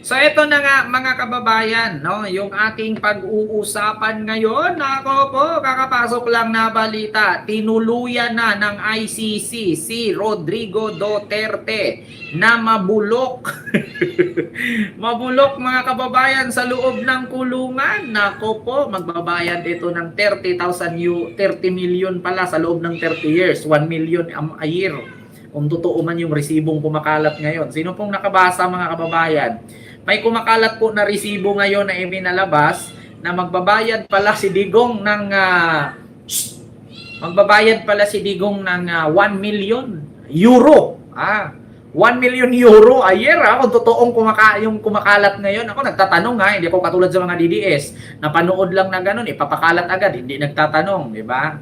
So ito na nga mga kababayan, no, yung ating pag-uusapan ngayon. Nako po, kakapasok lang na balita. Tinuluyan na ng ICC si Rodrigo Duterte na mabulok. Mabulok mga kababayan sa loob ng kulungan. Nako po, magbabayad ito ng 30 million pala sa loob ng 30 years, 1 million a year. Kung totoo man yung resibong kumakalat ngayon. Sino pong nakabasa mga kababayan? May kumakalat po na resibo ngayon na iminalabas na magbabayad pala si Digong ng 1 million euro. 1 million euro a year kung totoong yung kumakalat ngayon. Ako nagtatanong hindi ako katulad sa mga DDS. Napanood lang na ganun, ipapakalat agad, hindi nagtatanong, di ba?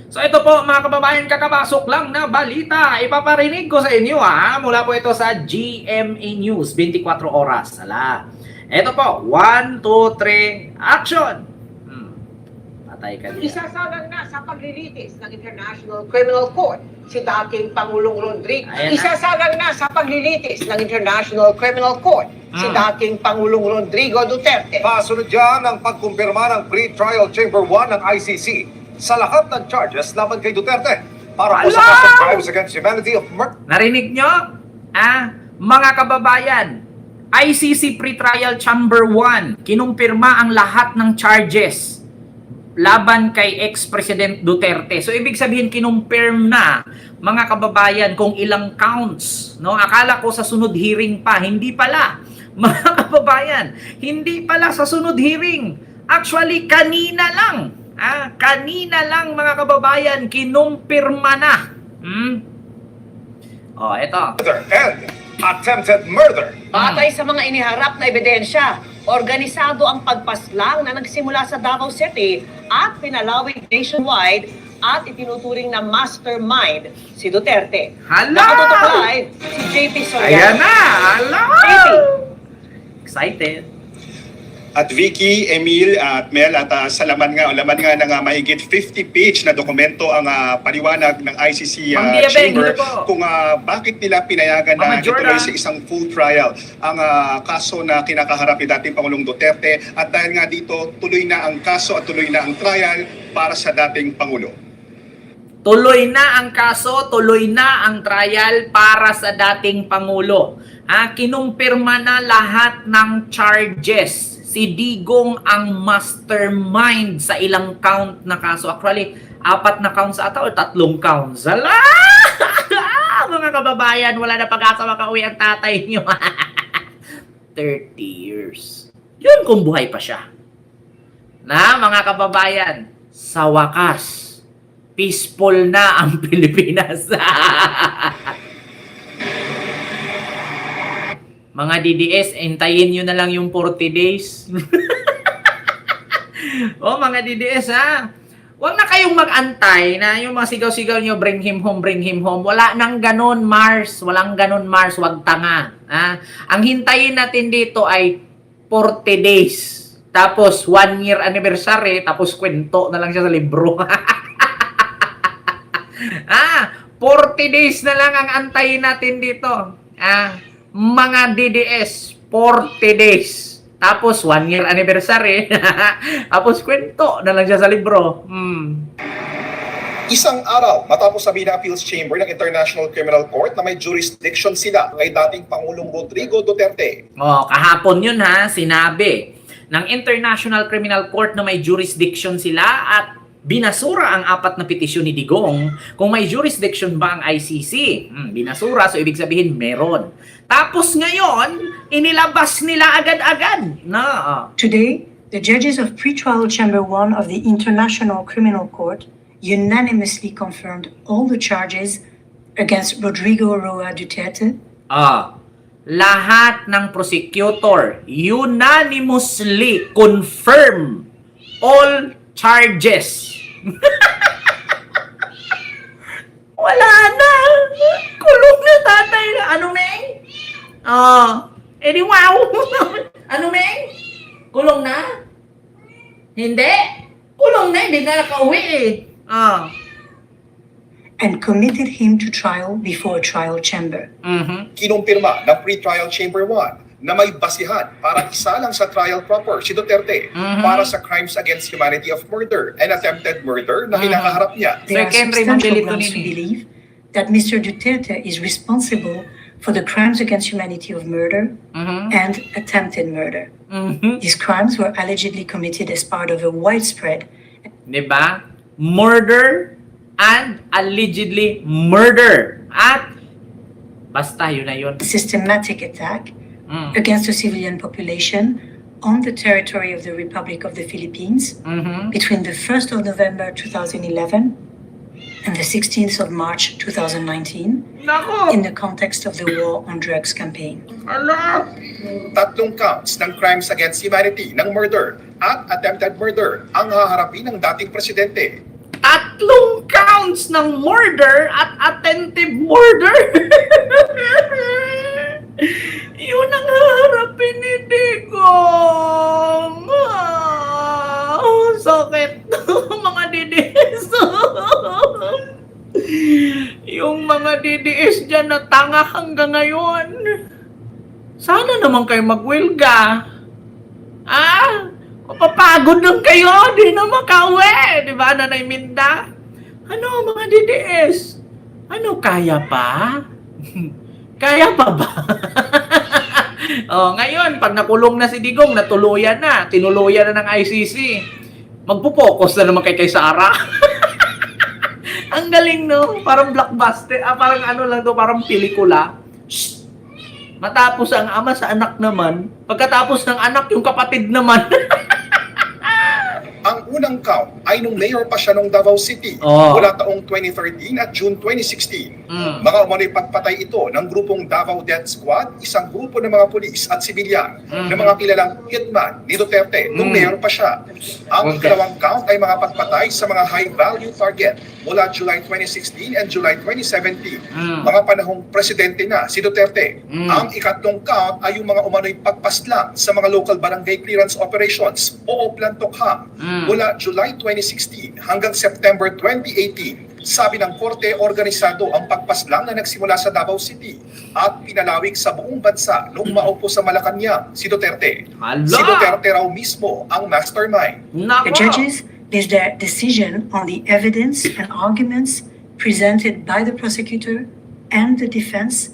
So ito po mga kababayan, kakapasok lang na balita. Ipaparinig ko sa inyo mula po ito sa GMA News, 24 oras. Ito po, 1, 2, 3, action! Patay ka diyan. Isasalang na sa paglilitis ng International Criminal Court si dating Pangulong Rodrigo. Isasalang na sa paglilitis ng International Criminal Court si dating Pangulong Rodrigo Duterte. Kasunod dyan ang pagkumpirma ng Pre-Trial Chamber 1 ng ICC sa lahat ng charges laban kay Duterte para po sa kaso of crimes against humanity of murder. Narinig nyo? Mga kababayan, ICC Pre-Trial Chamber 1, kinumpirma ang lahat ng charges laban kay ex-President Duterte. So, ibig sabihin, kinumpirm na, mga kababayan, kung ilang counts. No? Akala ko sa sunod hearing pa. Hindi pala. Mga kababayan, hindi pala sa sunod hearing. Actually, kanina lang. Kanina lang mga kababayan, kinumpirma na. Ito. And attempted murder. Batay sa mga iniharap na ebidensya, organisado ang pagpaslang na nagsimula sa Davao City at pinalawig nationwide at itinuturing na mastermind si Duterte. Hala! Nakatutok live si JP Soriano. Ayan na! Hala! JP. Excited. At Vicky, Emil, at Mel, at laman nga ng mahigit 50-page na dokumento ang paliwanag ng ICC Chamber kung bakit nila pinayagan na ituloy sa isang full trial ang kaso na kinakaharap ni dating Pangulong Duterte. At dahil nga dito, tuloy na ang kaso at tuloy na ang trial para sa dating Pangulo. Tuloy na ang kaso, tuloy na ang trial para sa dating Pangulo. Kinumpirma na lahat ng charges. Si Digong ang mastermind sa ilang count na kaso. Actually, 4 na counts ata o 3 counts. Hala! Mga kababayan, wala na pag-asa makauwi ang tatay niyo. 30 years. Yun kung buhay pa siya. Mga kababayan, sa wakas, peaceful na ang Pilipinas. Mga DDS, entayin nyo na lang yung 40 days. Mga DDS Huwag na kayong mag-antay na yung mga sigaw-sigaw nyo, bring him home, bring him home. Wala nang ganon, Mars. Walang ganon, Mars. Huwag tanga. Ang hintayin natin dito ay 40 days. Tapos 1 year anniversary. Tapos kwento na lang siya sa libro. 40 days na lang ang antayin natin dito. Mga DDS, 40 days. Tapos 1 year anniversary. Tapos kwento na lang siya sa libro. Isang araw matapos sabihin ng Appeals Chamber ng International Criminal Court na may jurisdiction sila kay dating Pangulong Rodrigo Duterte. Kahapon yun sinabi ng International Criminal Court na may jurisdiction sila at binasura ang 4 na petisyon ni Digong. Kung may jurisdiction ba ang ICC? Binasura, so ibig sabihin meron. Tapos ngayon, inilabas nila agad-agad. Today, the judges of Pre-Trial Chamber 1 of the International Criminal Court unanimously confirmed all the charges against Rodrigo Roa Duterte. Lahat ng prosecutor unanimously confirm all charges. Wala na. Kulong na tatay na. Ano, Meng? Wow. Ano, Meng? Kulong na? Hindi. Kulong na. Hindi na nakauwi and committed him to trial before a trial chamber. Kinumpirma ng Pre-Trial Chamber 1 na may basihan para isalang sa trial proper si Duterte para sa crimes against humanity of murder and attempted murder na kinakaharap niya. There are Secondary substantial Mabilito grounds to Nini. believe that Mr. Duterte is responsible for the crimes against humanity of murder and attempted murder. These crimes were allegedly committed as part of a widespread Diba? Murder and allegedly murder. At basta yun na yun. systematic attack against the civilian population on the territory of the Republic of the Philippines between the 1st of November 2011 and the 16th of March 2019 Nako! in the context of the war on drugs campaign. Ala! 3 counts ng crimes against humanity ng murder at attempted murder ang haharapin ng dating presidente. 3 counts ng murder at attempted murder. Yun ang haharapin ni Digong. Sakit. Mga DDS. Yung mga DDS dyan na tanga hanggang ngayon. Sana naman kayo magwilga. Mapapagod lang kayo, di na makauwi. Di ba, Nanay Minda? Ano, mga DDS? Ano, kaya pa? Kaya pa ba? Ngayon, pag nakulong na si Digong, natuluyan na. Tinuluyan na ng ICC. Magpo-focus na naman kay Sara. Ang galing, no? Parang blockbuster. Parang ano lang to, parang pelikula. Shh! Matapos ang ama sa anak naman. Pagkatapos ng anak, yung kapatid naman. Ang unang count ay nung mayor pa siya ng Davao City mula taong 2013 at June 2016. Mga umano'y pagpatay ito ng grupong Davao Death Squad, isang grupo ng mga pulis at sibilyan ng mga kilalang hitman ni Duterte nung mayor pa siya. Ang ikalawang count ay mga pagpatay sa mga high-value target mula July 2016 and July 2017. Mga panahong presidente na si Duterte. Ang ikatlong count ay yung mga umano'y pagpaslang sa mga local barangay clearance operations o Plantokham mula July 2016 hanggang September 2018. Sabi ng korte, organisado ang pagpaslang na nagsimula sa Davao City at pinalawig sa buong bansa nung maupo sa Malacanang si Duterte. Hala! Si Duterte raw mismo ang mastermind. The judges based their decision on the evidence and arguments presented by the prosecutor and the defense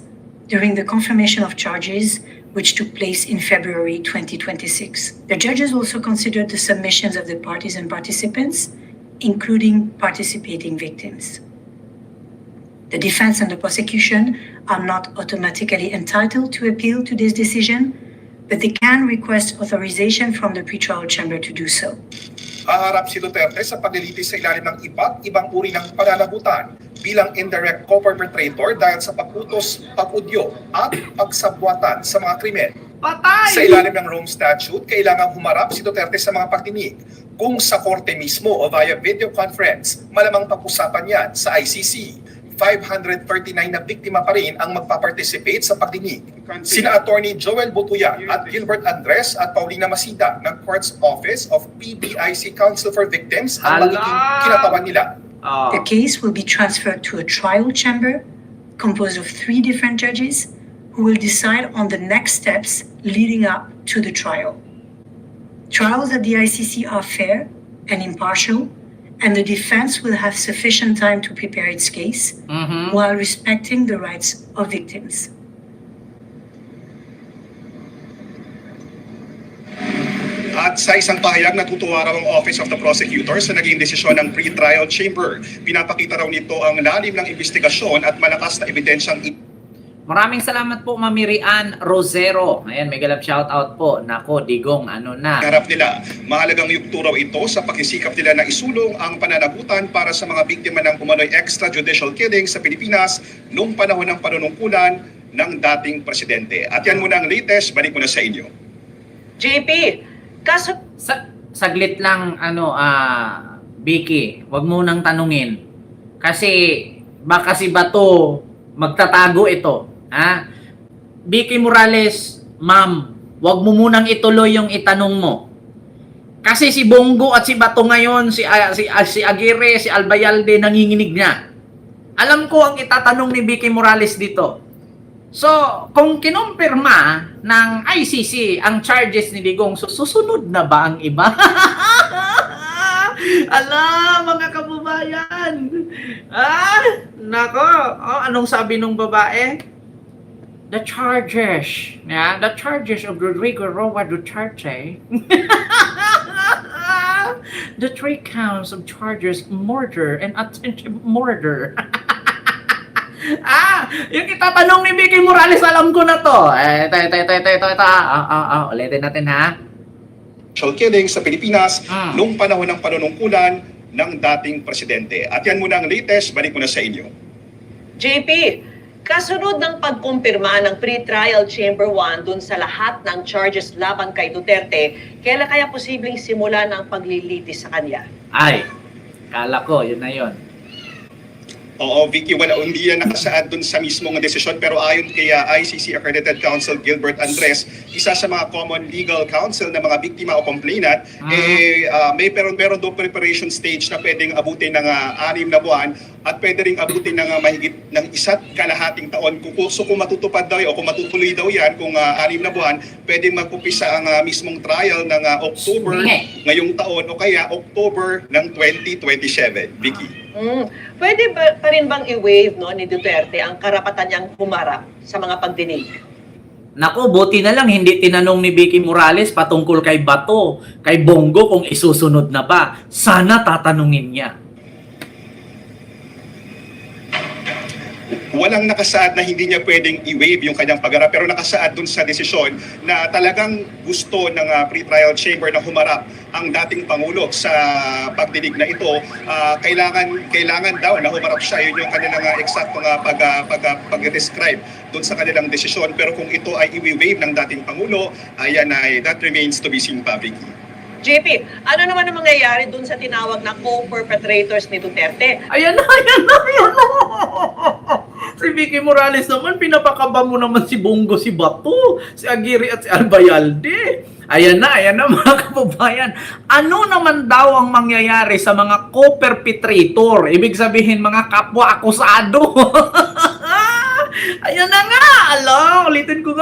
during the confirmation of charges which took place in February 2026. The judges also considered the submissions of the parties and participants, including participating victims. The defense and the prosecution are not automatically entitled to appeal to this decision, but they can request authorization from the pretrial chamber to do so. Haharap si Duterte sa paglilitis sa ilalim ng iba't ibang uri ng pananagutan bilang indirect co-perpetrator dahil sa pag-utos, pag-udyo at pagsabwatan sa mga krimen. Patay! Sa ilalim ng Rome Statute, kailangang humarap si Duterte sa mga pagdinig. Kung sa korte mismo o via video conference, malamang pag-usapan yan sa ICC. 539 na biktima pa rin ang magpaparticipate sa pagdinig. Sina Attorney Joel Butuya at Gilbert Andres at Paulina Masida ng Court's Office of PBIC Counsel for Victims ang magiging kinatawan nila. The case will be transferred to a trial chamber composed of 3 different judges who will decide on the next steps leading up to the trial. Trials at the ICC are fair and impartial, and the defense will have sufficient time to prepare its case while respecting the rights of victims. At sa isang pahayag, natutuwa raw ang Office of the Prosecutor sa naging desisyon ng pre-trial chamber. Pinapakita raw nito ang lalim ng investigasyon at malakas na ebidensyang Maraming salamat po, Mami Rian Rosero. Ayan, mega love shoutout po. Nako, Digong, ano na. harap nila. Mahalagang yugto raw ito sa pagsisikap nila na isulong ang pananagutan para sa mga biktima ng umano'y extrajudicial killing sa Pilipinas noong panahon ng panunungkulan ng dating presidente. At yan muna ang latest. Balik ko na sa inyo. JP, kaso Saglit lang, Vicky, wag mo nang tanungin. Kasi, baka si Bato magtatago ito. Ha? Vicky Morales, ma'am, wag mo munang ituloy yung itanong mo. Kasi si Bongo at si Bato ngayon, si Aguirre, si Albayalde, nanginginig niya. Alam ko ang itatanong ni Vicky Morales dito. So, kung kinumpirma ng ICC ang charges ni Digong, susunod na ba ang iba? Ala, mga kababayan. Nako. Anong sabi nung babae? The charges of Rodrigo Roa Duterte. The 3 counts of charges, murder and attempted murder. Yung itatanong ni Vicky Morales, alam ko na to. Ito. Ulitin natin ha. Killing sa Pilipinas noong panahon ng panunungkulan ng dating presidente. At yan muna ang latest, balik ko na sa inyo. JP, kasunod ng pagkumpirma ng pre-trial Chamber 1 dun sa lahat ng charges laban kay Duterte, kailan kaya posibleng simula ng paglilitis sa kanya? Ay, kala ko, yun na yun. Oo, Vicky, hindi yan nakasaad dun sa mismong desisyon, pero ayon kay ICC Accredited Counsel Gilbert Andres, isa sa mga common legal counsel na mga biktima o complainant, meron doon preparation stage na pwedeng abutin ng 6 na buwan at pwede ring abutin ng mahigit ng 1.5 taon. Kung matutupad daw o kung matutuloy daw yan, kung 6 na buwan, pwedeng mag-upisa ang mismong trial ng October ngayong taon o kaya October ng 2027. Vicky. Pwede pa rin bang i-waive ni Duterte ang karapatan niyang humarap sa mga pagdinig? Nako, buti na lang hindi tinanong ni Vicky Morales patungkol kay Bato, kay Bongo kung isusunod na ba. Sana tatanungin niya. Walang nakasaad na hindi niya pwedeng i-waive yung kanyang pagharap, pero nakasaad dun sa desisyon na talagang gusto ng pre-trial chamber na humarap ang dating Pangulo sa pagdinig na ito. Kailangan daw na humarap siya. Yun yung kanilang eksaktong pag-describe dun sa kanilang desisyon. Pero kung ito ay i-waive ng dating Pangulo, that remains to be seen publicly. JP, ano naman ang mangyayari dun sa tinawag na co-perpetrators ni Duterte? Ayan na. Si Vicky Morales naman, pinapakaba mo naman si Bongo, si Bato, si Aguirre at si Albayalde. Ayan na mga kababayan. Ano naman daw ang mangyayari sa mga co-perpetrator? Ibig sabihin mga kapwa-akusado. Ayan na nga! Ulitin ko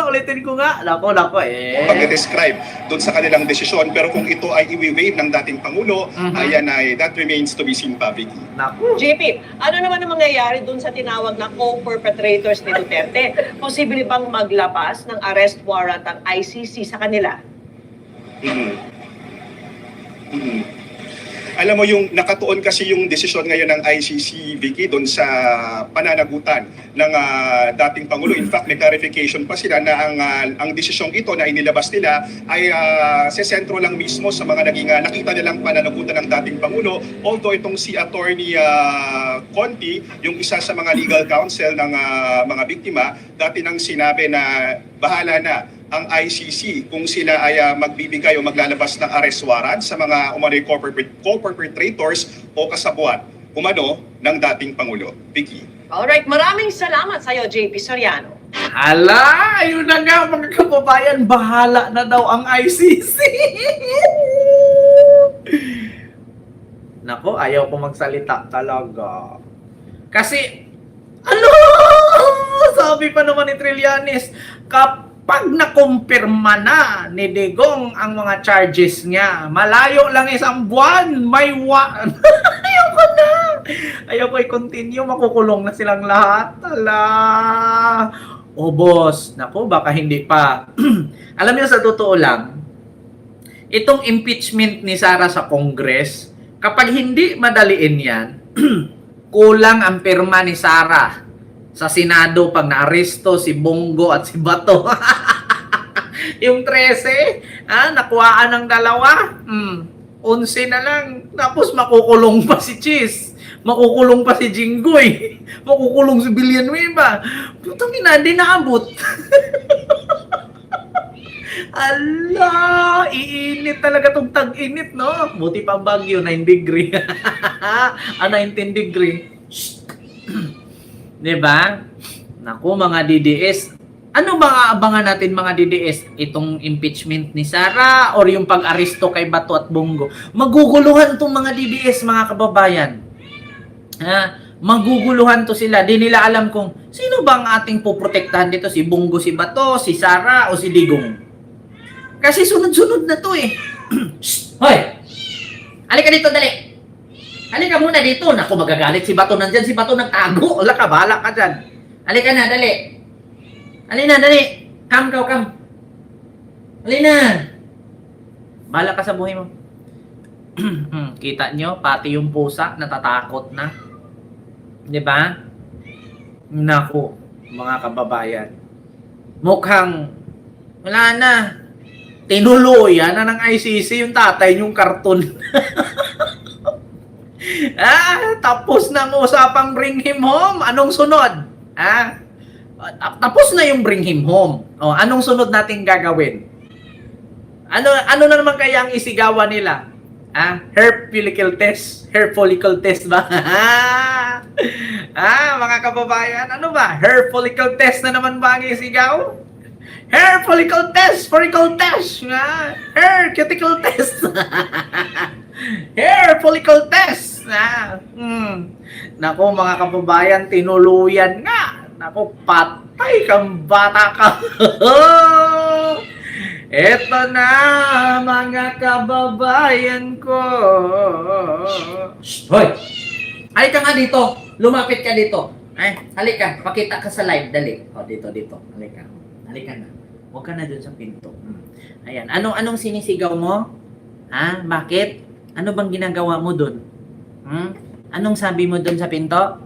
nga. Lako Pag-describe doon sa kanilang desisyon, pero kung ito ay i-waive ng dating Pangulo, that remains to be seen publicly. Naku. JP, ano naman ang mangyayari dun sa tinawag na co-perpetrators ni Duterte? Posible bang maglabas ng arrest warrant ang ICC sa kanila? Alam mo, yung nakatuon kasi yung desisyon ngayon ng ICC, Vicky, doon sa pananagutan ng dating Pangulo. In fact, may clarification pa sila na ang desisyong ito na inilabas nila ay sesentro lang mismo sa mga naging nakita nilang pananagutan ng dating Pangulo. Although itong si Attorney Conti, yung isa sa mga legal counsel ng mga biktima, dati nang sinabi na bahala na ang ICC kung sila ay magbibigay o maglalabas ng arrest warrant sa mga umano'y co-perpetrators o kasabwat ng dating Pangulo. Vicky. Alright, maraming salamat sa iyo, JP Soriano. Hala, ayun na nga mga kababayan, bahala na daw ang ICC. Nako, ayaw ko magsalita talaga. Kasi, sabi pa naman ni Trillanes, pag nakumpirma na ni Digong ang mga charges niya, malayo lang 1 buwan, ayaw ko i-continue, makukulong na silang lahat. Boss, naku, baka hindi pa. Alam niyo, sa totoo lang, itong impeachment ni Sara sa Congress, kapag hindi madaliin yan, kulang ang pirma ni Sara sa Senado pag naaresto si Bongo at si Bato. Yung 13, nakuhaan ng 2, 11 na lang. Tapos makukulong pa si Cheese. Makukulong pa si Jinggoy. Makukulong si Villanueva. Putang ina, hindi naabot. Ala, iinit talaga tong tag-init, no? Buti pa Baguio, 9 degree. 19 degree. Diba? Naku, mga DDS. Ano ba abangan natin mga DDS? Itong impeachment ni Sara or yung pag-aresto kay Bato at Bongo? Maguguluhan itong mga DDS, mga kababayan. maguguluhan to sila. Di nila alam kung sino bang ating poprotektahan dito, si Bongo, si Bato, si Sara, o si Digong. Kasi sunod-sunod na to eh. Shh! Hoy! Halika dito, dali! Halika muna dito. Naku, magagalit si Bato. Nandyan si Bato nagtago. Wala ka, bahala ka dyan. Halika na, dali. Halina, dali. Come. Halina. Bahala ka sa buhay mo. Kita nyo, pati yung pusa, natatakot na. Di ba? Naku, mga kababayan. Mukhang, wala na. Tinuluyan na ng ICC yung tatay yung karton. Tapos na ang usapang bring him home. Anong sunod? Tapos na yung bring him home. Anong sunod nating gagawin? Ano na naman kaya ang isigawan nila? Hair follicle test. Hair follicle test ba? Mga kababayan, ano ba? Hair follicle test na naman ba ang isigaw? Hair follicle test! Follicle test! Hair cuticle test! Hair follicle test! Naku, mga kababayan, tinuluyan nga. Naku, patay kang bata ka. Eto na, mga kababayan ko. Shh, hoy! Halika nga dito. Lumapit ka dito. Halika. Pakita ka sa live. Dali. Dito. Halika. Halika na. Huwag ka na dun sa pinto. Ayan. Anong sinisigaw mo? Bakit? Ano bang ginagawa mo dun? Anong sabi mo dun sa pinto?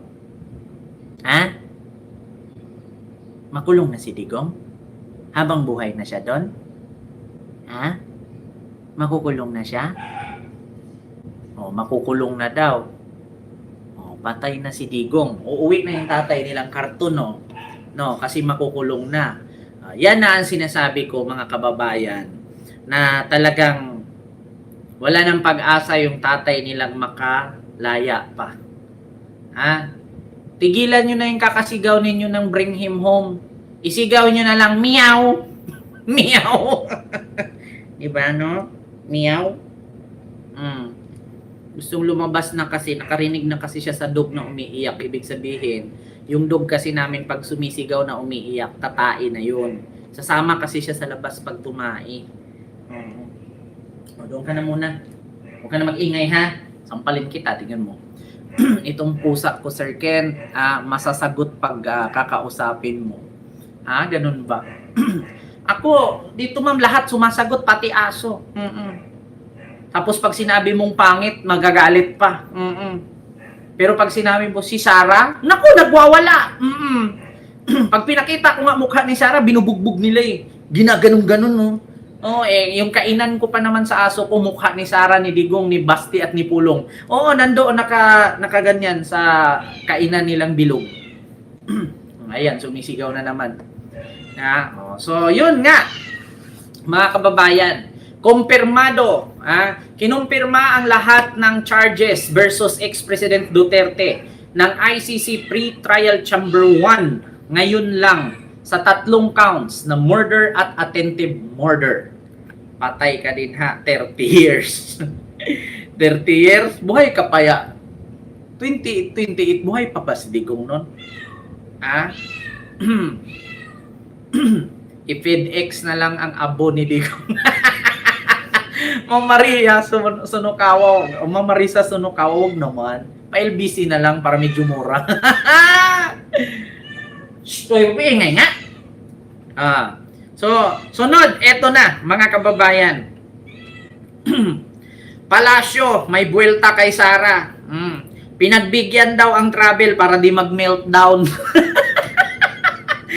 Makulong na si Digong? Habang buhay na siya dun? Makukulong na siya? Makukulong na daw. Patay na si Digong. Uuwi na yung tatay nilang karton, no? Kasi makukulong na. Yan na ang sinasabi ko, mga kababayan, na talagang wala nang pag-asa yung tatay nilang makalaya pa. Tigilan nyo na yung kakasigaw ninyo ng bring him home. Isigaw nyo na lang, meow! Meow! Diba, no? Meow? Gustong lumabas na kasi, nakarinig na kasi siya sa dog na umiiyak. Ibig sabihin, yung dog kasi namin pag sumisigaw na umiiyak, tatai na yun. Sasama kasi siya sa labas pag tumai. Doon ka na muna. Huwag ka na mag-ingay, ha? Sampalin kita, tingnan mo. Itong pusa ko, Sir Ken, masasagot pag kakausapin mo. Ganun ba? Ako, dito ma'am, lahat sumasagot, pati aso. Tapos pag sinabi mong pangit, magagalit pa. Pero pag sinabi mo si Sara, naku, nagwawala. Pag pinakita ko nga mukha ni Sara, binubugbog nila eh. Ginaganong-ganon, no? Yung kainan ko pa naman sa aso ko, mukha ni Sara, ni Digong, ni Basti at ni Pulong. Nandoon nakaganyan sa kainan nilang bilog. Ayan, sumisigaw na naman. So, yun nga, mga kababayan. Kumpirmado, kinumpirma ang lahat ng charges versus ex-President Duterte ng ICC Pre-Trial Chamber 1 ngayon lang sa 3 counts na murder at attempted murder. Patay ka din, ha, 30 years. 30 years, buhay ka pa ya. 28, buhay pa ba si Digong nun? I-FedEx na lang ang abo ni Digong. Maria Sunukawa, Marisa Sunukawa, wag naman. Pa-LBC na lang para medyo mura. Ingay nga. So, sunod, eto na, mga kababayan. Palasyo, may buwelta kay Sara. Pinagbigyan daw ang travel para di mag-meltdown.